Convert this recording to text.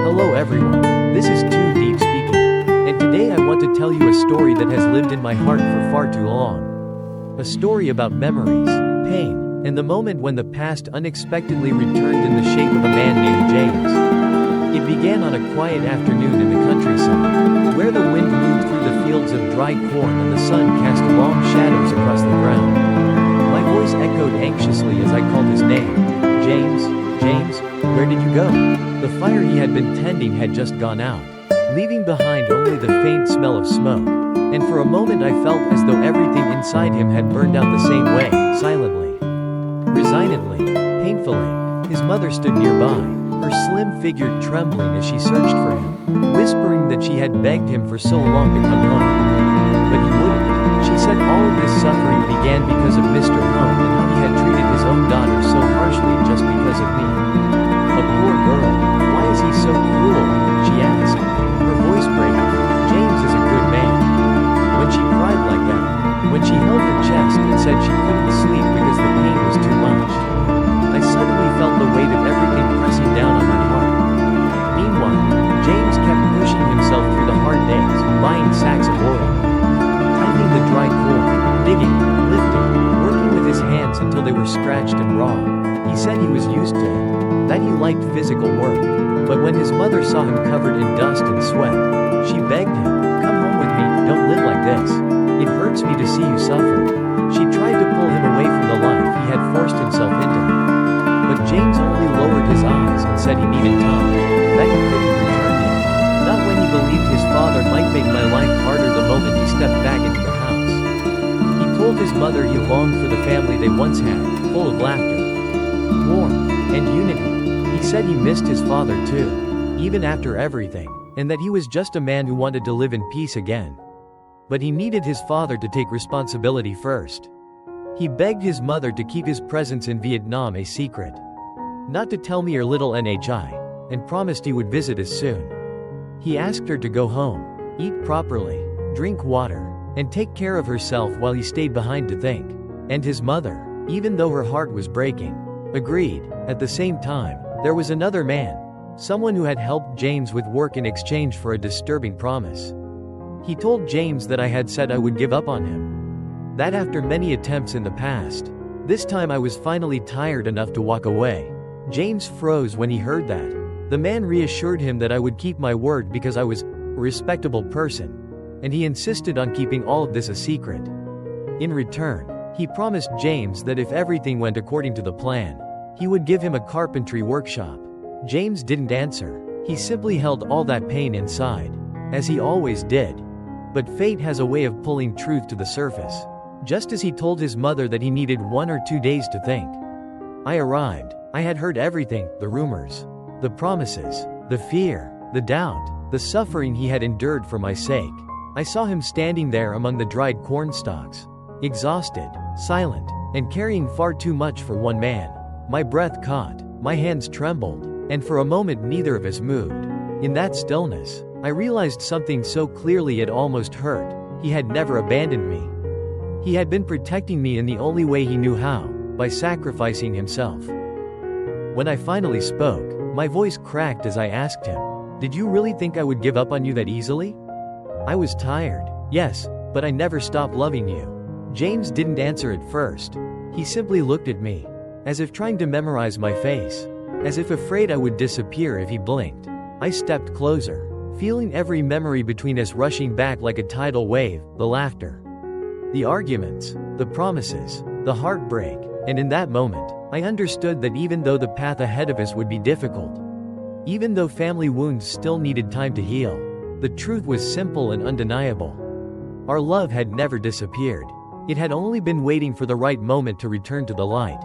Hello everyone, this is Diep speaking, and today I want to tell you a story that has lived in my heart for far too long. A story about memories, pain, and the moment when the past unexpectedly returned in the shape of a man named James. It began on a quiet afternoon in the countryside, where the wind moved through the fields of dry corn and the sun cast long shadows across the ground. My voice echoed anxiously as I called his name. James, James, where did you go? The fire he had been tending had just gone out, leaving behind only the faint smell of smoke. And for a moment I felt as though everything inside him had burned out the same way, silently, resignedly, painfully. His mother stood nearby, her slim figure trembling as she searched for him, whispering that she had begged him for so long to come home. But he wouldn't. She said all of this suffering began because of Mr. Home and how he had treated his own daughter so harshly just because of me. A poor girl, why is he so cruel? She asked, her voice breaking. James is a good man. When she cried like that, when she held her chest and said she couldn't sleep because the pain was too much, I suddenly felt the weight of everything pressing down on my heart. Meanwhile, James kept pushing himself through the hard days, buying sacks of oil, tending the dry corn, digging, lifting, working with his hands until they were scratched and raw. He said he was used to it, that he liked physical work. But when his mother saw him covered in dust and sweat, she begged him, come home with me, don't live like this. It hurts me to see you suffer. She tried to pull him away from the life he had forced himself into. But James only lowered his eyes and said he needed time, that he couldn't return him. Not when he believed his father might make my life harder the moment he stepped back into the house. He told his mother he longed for the family they once had, full of laughter, warmth, and unity. He said he missed his father too, even after everything, and that he was just a man who wanted to live in peace again. But he needed his father to take responsibility first. He begged his mother to keep his presence in Vietnam a secret, not to tell me or little NHI, and promised he would visit us soon. He asked her to go home, eat properly, drink water, and take care of herself while he stayed behind to think. And his mother, even though her heart was breaking, agreed. At the same time, there was another man, someone who had helped James with work in exchange for a disturbing promise. He told James that I had said I would give up on him. That after many attempts in the past, this time I was finally tired enough to walk away. James froze when he heard that. The man reassured him that I would keep my word because I was a respectable person, and he insisted on keeping all of this a secret. In return, he promised James that if everything went according to the plan, he would give him a carpentry workshop. James didn't answer. He simply held all that pain inside, as he always did. But fate has a way of pulling truth to the surface. Just as he told his mother that he needed 1 or 2 days to think, I arrived. I had heard everything, the rumors, the promises, the fear, the doubt, the suffering he had endured for my sake. I saw him standing there among the dried corn stalks, exhausted, silent, and carrying far too much for one man. My breath caught, my hands trembled, and for a moment neither of us moved. In that stillness, I realized something so clearly it almost hurt. He had never abandoned me. He had been protecting me in the only way he knew how, by sacrificing himself. When I finally spoke, my voice cracked as I asked him, did you really think I would give up on you that easily? I was tired, yes, but I never stopped loving you. James didn't answer at first. He simply looked at me, as if trying to memorize my face, as if afraid I would disappear if he blinked. I stepped closer, feeling every memory between us rushing back like a tidal wave, the laughter, the arguments, the promises, the heartbreak, and in that moment, I understood that even though the path ahead of us would be difficult, even though family wounds still needed time to heal, the truth was simple and undeniable. Our love had never disappeared. It had only been waiting for the right moment to return to the light.